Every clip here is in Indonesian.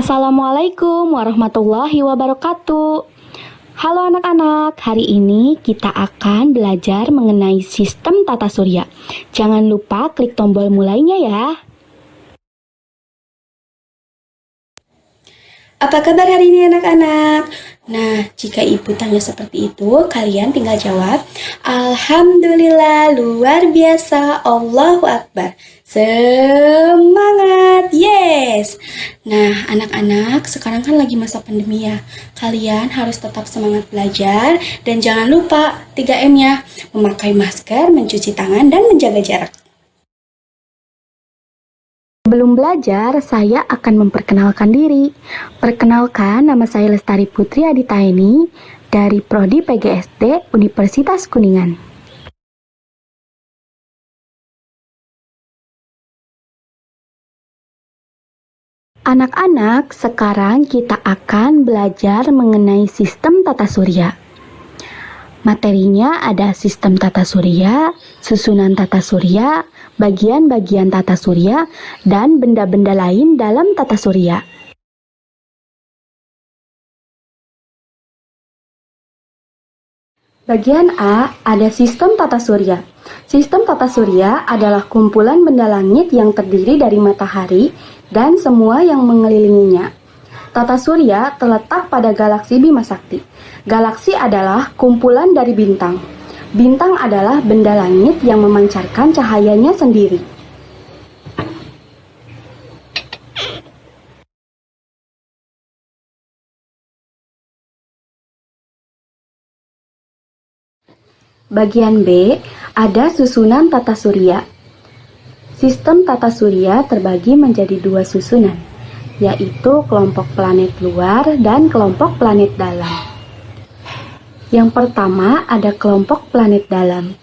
Assalamualaikum warahmatullahi wabarakatuh. Halo anak-anak, hari ini kita akan belajar mengenai sistem tata surya. Jangan lupa klik tombol mulainya ya. Apa kabar hari ini anak-anak? Nah, jika ibu tanya seperti itu, kalian tinggal jawab, Alhamdulillah, luar biasa, Allahu Akbar. Semangat, yes! Nah, anak-anak, sekarang kan lagi masa pandemi ya. Kalian harus tetap semangat belajar, dan jangan lupa 3M-nya, memakai masker, mencuci tangan, dan menjaga jarak. Sebelum belajar, saya akan memperkenalkan diri. Perkenalkan, nama saya Lestari Putri Aditaini dari Prodi PGSD Universitas Kuningan. Anak-anak, sekarang kita akan belajar mengenai sistem tata surya. Materinya ada sistem tata surya, susunan tata surya, bagian-bagian tata surya, dan benda-benda lain dalam tata surya. Bagian A ada sistem tata surya. Sistem tata surya adalah kumpulan benda langit yang terdiri dari matahari dan semua yang mengelilinginya. Tata surya terletak pada galaksi Bima Sakti. Galaksi adalah kumpulan dari bintang. Bintang adalah benda langit yang memancarkan cahayanya sendiri. Bagian B ada susunan tata surya. Sistem tata surya terbagi menjadi dua susunan, yaitu kelompok planet luar dan kelompok planet dalam. Yang pertama ada kelompok planet dalam.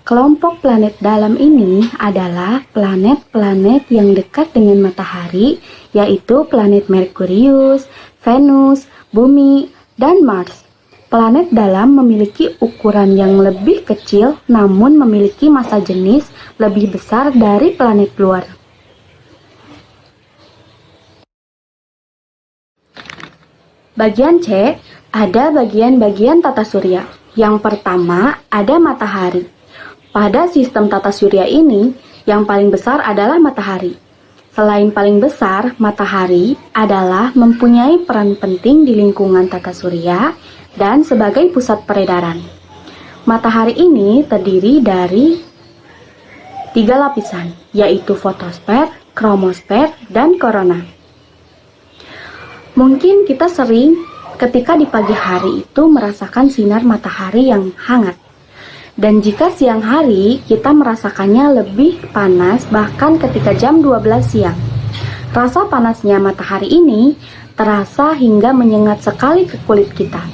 Kelompok planet dalam ini adalah planet-planet yang dekat dengan matahari, yaitu planet Merkurius, Venus, Bumi, dan Mars. Planet dalam memiliki ukuran yang lebih kecil namun memiliki massa jenis lebih besar dari planet luar. Bagian C ada bagian-bagian tata surya. Yang pertama ada matahari. Pada sistem tata surya ini, yang paling besar adalah matahari. Selain paling besar, matahari adalah mempunyai peran penting di lingkungan tata surya dan sebagai pusat peredaran. Matahari ini terdiri dari 3 lapisan, yaitu fotosfer, kromosfer, dan korona. Mungkin kita sering ketika di pagi hari itu merasakan sinar matahari yang hangat. Dan jika siang hari kita merasakannya lebih panas bahkan ketika jam 12 siang. Rasa panasnya matahari ini terasa hingga menyengat sekali ke kulit kita.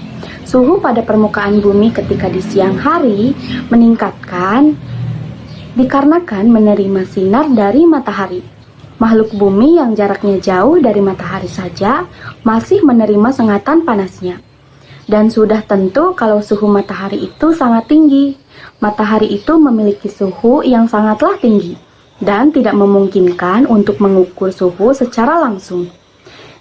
Suhu pada permukaan bumi ketika di siang hari meningkatkan dikarenakan menerima sinar dari matahari. Makhluk bumi yang jaraknya jauh dari matahari saja masih menerima sengatan panasnya. Dan sudah tentu kalau suhu matahari itu sangat tinggi. Matahari itu memiliki suhu yang sangatlah tinggi dan tidak memungkinkan untuk mengukur suhu secara langsung.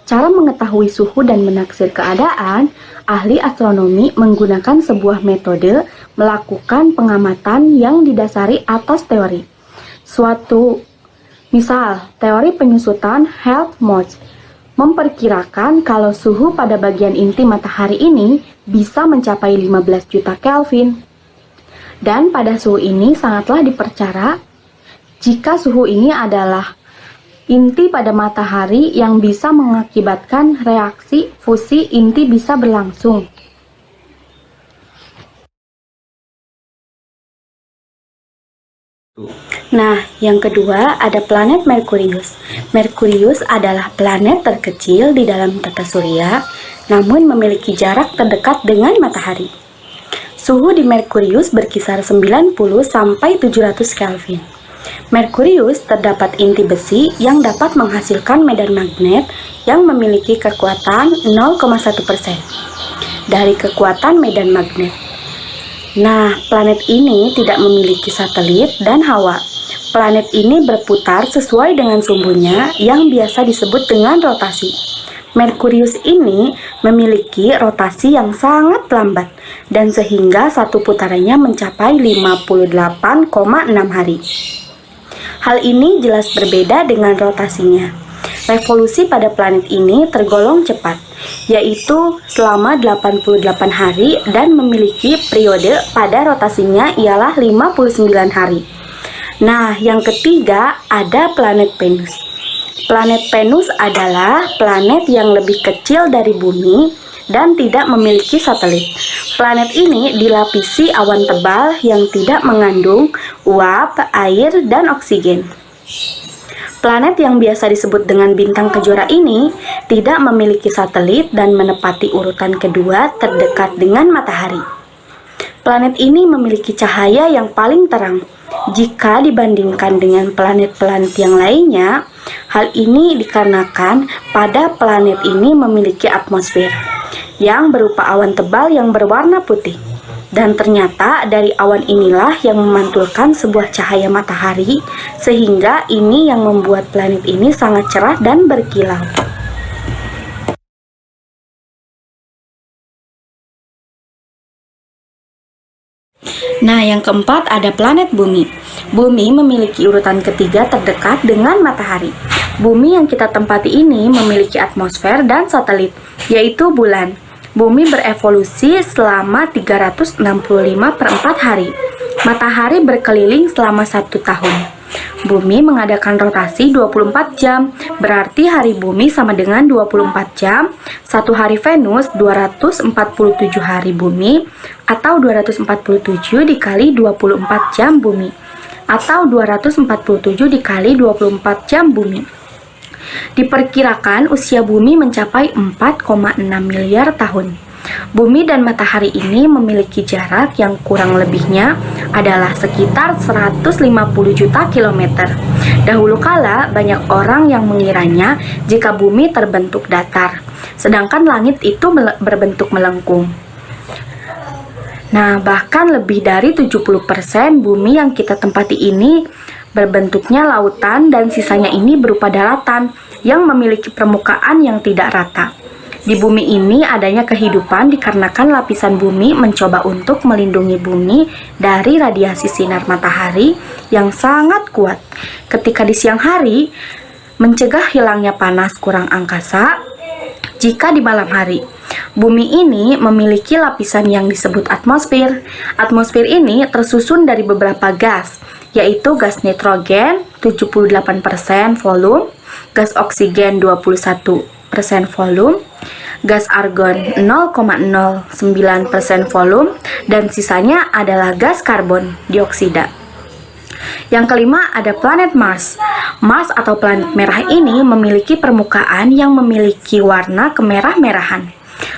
Cara mengetahui suhu dan menaksir keadaan, ahli astronomi menggunakan sebuah metode melakukan pengamatan yang didasari atas teori. Misal, teori penyusutan Helmholtz memperkirakan kalau suhu pada bagian inti matahari ini bisa mencapai 15 juta Kelvin. Dan pada suhu ini sangatlah dipercaya jika suhu ini adalah inti pada matahari yang bisa mengakibatkan reaksi fusi inti bisa berlangsung. Nah, yang kedua ada planet Merkurius. Merkurius adalah planet terkecil di dalam tata surya, namun memiliki jarak terdekat dengan matahari. Suhu di Merkurius berkisar 90 sampai 700 Kelvin. Merkurius terdapat inti besi yang dapat menghasilkan medan magnet yang memiliki kekuatan 0,1% dari kekuatan medan magnet. Nah, planet ini tidak memiliki satelit dan hawa. Planet ini berputar sesuai dengan sumbunya yang biasa disebut dengan rotasi. Merkurius ini memiliki rotasi yang sangat lambat dan sehingga satu putarannya mencapai 58,6 hari. Hal ini jelas berbeda dengan rotasinya. Revolusi pada planet ini tergolong cepat, yaitu selama 88 hari dan memiliki periode pada rotasinya ialah 59 hari. Nah, yang ketiga ada planet Venus. Planet Venus adalah planet yang lebih kecil dari Bumi dan tidak memiliki satelit. Planet ini dilapisi awan tebal yang tidak mengandung uap, air, dan oksigen. Planet yang biasa disebut dengan bintang kejora ini tidak memiliki satelit dan menepati urutan kedua terdekat dengan matahari. Planet ini memiliki cahaya yang paling terang. Jika dibandingkan dengan planet-planet yang lainnya, hal ini dikarenakan pada planet ini memiliki atmosfer yang berupa awan tebal yang berwarna putih. Dan ternyata dari awan inilah yang memantulkan sebuah cahaya matahari, sehingga ini yang membuat planet ini sangat cerah dan berkilau. Nah, yang keempat ada planet Bumi. Bumi memiliki urutan ketiga terdekat dengan matahari. Bumi yang kita tempati ini memiliki atmosfer dan satelit, yaitu bulan. Bumi berevolusi selama 365/4 hari. Matahari berkeliling selama 1 tahun. Bumi mengadakan rotasi 24 jam, berarti hari Bumi sama dengan 24 jam. Satu hari Venus 247 hari Bumi, atau 247 dikali 24 jam Bumi, atau 247 dikali 24 jam Bumi. Diperkirakan usia Bumi mencapai 4,6 miliar tahun. Bumi dan matahari ini memiliki jarak yang kurang lebihnya adalah sekitar 150 juta kilometer. Dahulu kala banyak orang yang mengiranya jika Bumi terbentuk datar, sedangkan langit itu berbentuk melengkung. Nah, bahkan lebih dari 70% Bumi yang kita tempati ini berbentuknya lautan dan sisanya ini berupa daratan yang memiliki permukaan yang tidak rata. Di Bumi ini adanya kehidupan dikarenakan lapisan Bumi mencoba untuk melindungi Bumi dari radiasi sinar matahari yang sangat kuat. Ketika di siang hari, mencegah hilangnya panas kurang angkasa. Jika di malam hari, Bumi ini memiliki lapisan yang disebut atmosfer. Atmosfer ini tersusun dari beberapa gas, yaitu gas nitrogen 78% volume, gas oksigen 21% volume, gas argon 0,09% volume, dan sisanya adalah gas karbon dioksida. Yang kelima ada planet Mars. Mars atau planet merah ini memiliki permukaan yang memiliki warna kemerah-merahan.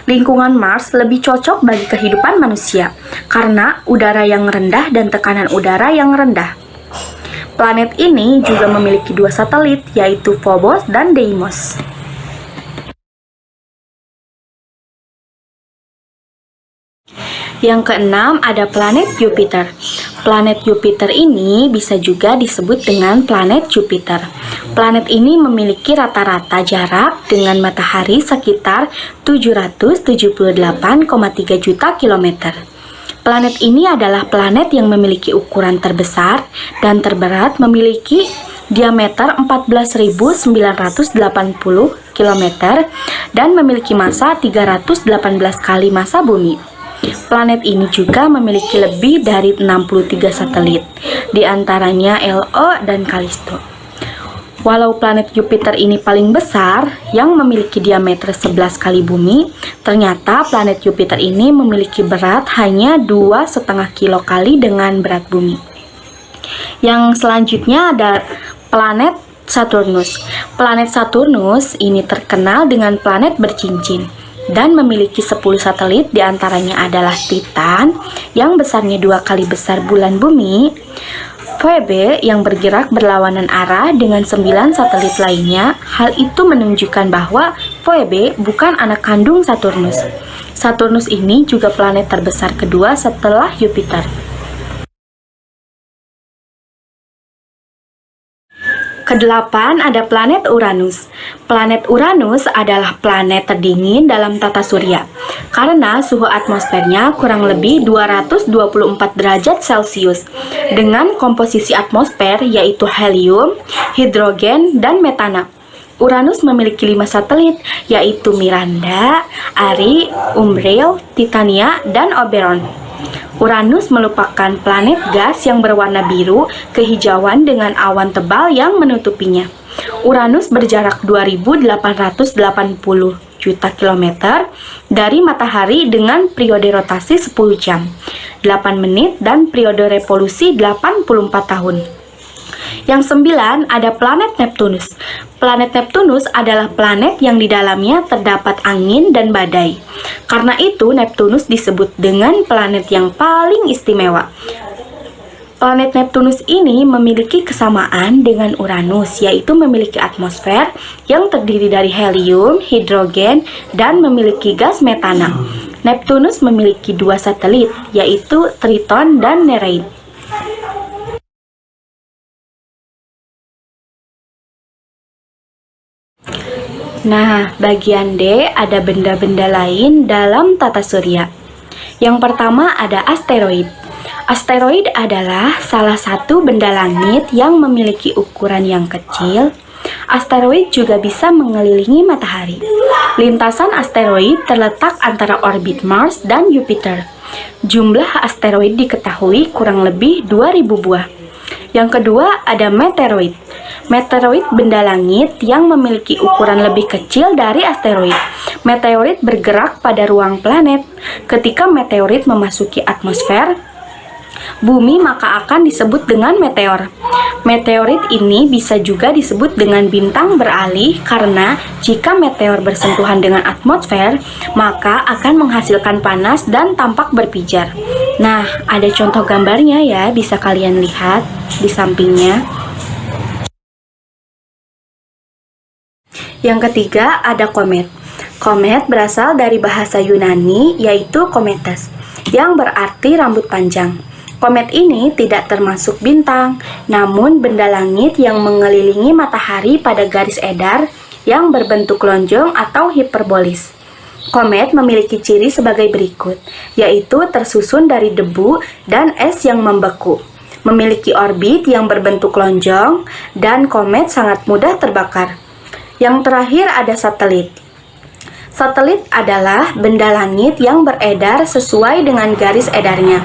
Lingkungan Mars lebih cocok bagi kehidupan manusia karena udara yang rendah dan tekanan udara yang rendah. Planet ini juga memiliki 2 satelit, yaitu Phobos dan Deimos. Yang keenam ada planet Jupiter. Planet Jupiter ini bisa juga disebut dengan planet Jupiter. Planet ini memiliki rata-rata jarak dengan matahari sekitar 778,3 juta kilometer. Planet ini adalah planet yang memiliki ukuran terbesar dan terberat, memiliki diameter 14.980 km dan memiliki massa 318 kali massa Bumi. Planet ini juga memiliki lebih dari 63 satelit, di antaranya Io dan Callisto. Walau planet Jupiter ini paling besar, yang memiliki diameter 11 kali Bumi, ternyata planet Jupiter ini memiliki berat hanya 2,5 kilo kali dengan berat Bumi. Yang selanjutnya ada planet Saturnus. Planet Saturnus ini terkenal dengan planet bercincin dan memiliki 10 satelit, diantaranya adalah Titan yang besarnya 2 kali besar bulan Bumi, Phoebe yang bergerak berlawanan arah dengan 9 satelit lainnya. Hal itu menunjukkan bahwa Phoebe bukan anak kandung Saturnus. Saturnus ini juga planet terbesar kedua setelah Jupiter. Kedelapan ada planet Uranus. Planet Uranus adalah planet terdingin dalam tata surya karena suhu atmosfernya kurang lebih 224 derajat Celcius dengan komposisi atmosfer yaitu helium, hidrogen, dan metana. Uranus memiliki 5 satelit yaitu Miranda, Ari, Umbriel, Titania, dan Oberon. Uranus merupakan planet gas yang berwarna biru kehijauan dengan awan tebal yang menutupinya. Uranus berjarak 2.880 juta kilometer dari matahari dengan periode rotasi 10 jam, 8 menit, dan periode revolusi 84 tahun. Yang 9 ada planet Neptunus. Planet Neptunus adalah planet yang di dalamnya terdapat angin dan badai. Karena itu Neptunus disebut dengan planet yang paling istimewa. Planet Neptunus ini memiliki kesamaan dengan Uranus, yaitu memiliki atmosfer yang terdiri dari helium, hidrogen, dan memiliki gas metana. Neptunus memiliki 2 satelit, yaitu Triton dan Nereid. Nah, bagian D ada benda-benda lain dalam tata surya. Yang pertama ada asteroid. Asteroid adalah salah satu benda langit yang memiliki ukuran yang kecil. Asteroid juga bisa mengelilingi matahari. Lintasan asteroid terletak antara orbit Mars dan Jupiter. Jumlah asteroid diketahui kurang lebih 2000 buah. Yang kedua ada meteoroid. Meteoroid benda langit yang memiliki ukuran lebih kecil dari asteroid. Meteoroid bergerak pada ruang planet. Ketika meteoroid memasuki atmosfer bumi, maka akan disebut dengan meteor. Meteoroid ini bisa juga disebut dengan bintang beralih karena jika meteor bersentuhan dengan atmosfer, maka akan menghasilkan panas dan tampak berpijar. Nah, ada contoh gambarnya ya, bisa kalian lihat di sampingnya. Yang ketiga ada komet. Komet berasal dari bahasa Yunani yaitu kometes, yang berarti rambut panjang. Komet ini tidak termasuk bintang, namun benda langit yang mengelilingi matahari pada garis edar yang berbentuk lonjong atau hiperbolis. Komet memiliki ciri sebagai berikut, yaitu tersusun dari debu dan es yang membeku, memiliki orbit yang berbentuk lonjong, dan komet sangat mudah terbakar. Yang terakhir ada satelit. Satelit adalah benda langit yang beredar sesuai dengan garis edarnya,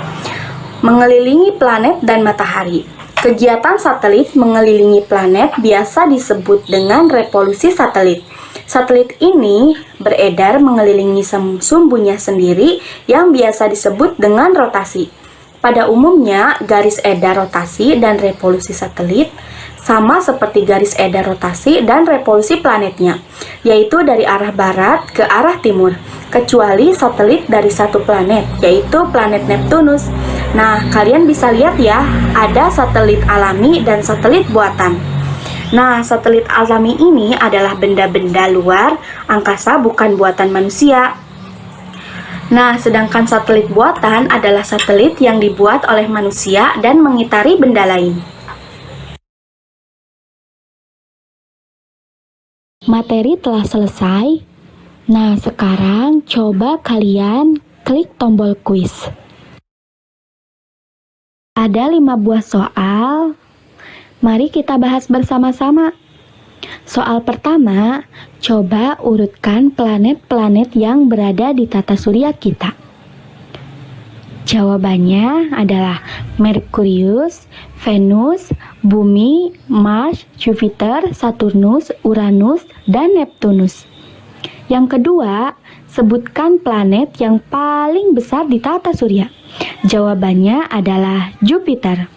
mengelilingi planet dan matahari. Kegiatan satelit mengelilingi planet biasa disebut dengan revolusi satelit. Satelit ini beredar mengelilingi sumbunya sendiri yang biasa disebut dengan rotasi. Pada umumnya, garis edar rotasi dan revolusi satelit sama seperti garis edar rotasi dan revolusi planetnya, yaitu dari arah barat ke arah timur, kecuali satelit dari satu planet, yaitu planet Neptunus. Nah, kalian bisa lihat ya, ada satelit alami dan satelit buatan. Nah, satelit alami ini adalah benda-benda luar angkasa bukan buatan manusia. Nah, sedangkan satelit buatan adalah satelit yang dibuat oleh manusia dan mengitari benda lain. Materi telah selesai. Nah, sekarang coba kalian klik tombol kuis. Ada 5 buah soal. Mari kita bahas bersama-sama. Soal pertama, coba urutkan planet-planet yang berada di tata surya kita. Jawabannya adalah Merkurius, Venus, Bumi, Mars, Jupiter, Saturnus, Uranus, dan Neptunus. Yang kedua, sebutkan planet yang paling besar di tata surya. Jawabannya adalah Jupiter.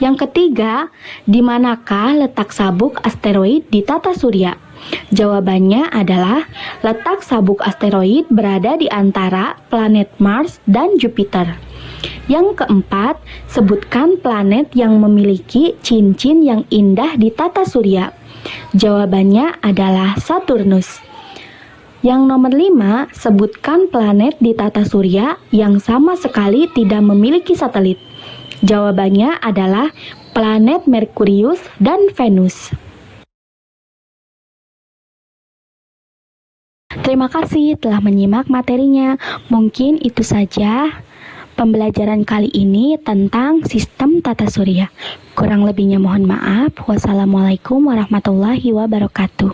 Yang ketiga, di manakah letak sabuk asteroid di tata surya? Jawabannya adalah letak sabuk asteroid berada di antara planet Mars dan Jupiter. Yang keempat, sebutkan planet yang memiliki cincin yang indah di tata surya. Jawabannya adalah Saturnus. Yang nomor 5, sebutkan planet di tata surya yang sama sekali tidak memiliki satelit. Jawabannya adalah planet Merkurius dan Venus. Terima kasih telah menyimak materinya. Mungkin itu saja pembelajaran kali ini tentang sistem tata surya. Kurang lebihnya mohon maaf. Wassalamualaikum warahmatullahi wabarakatuh.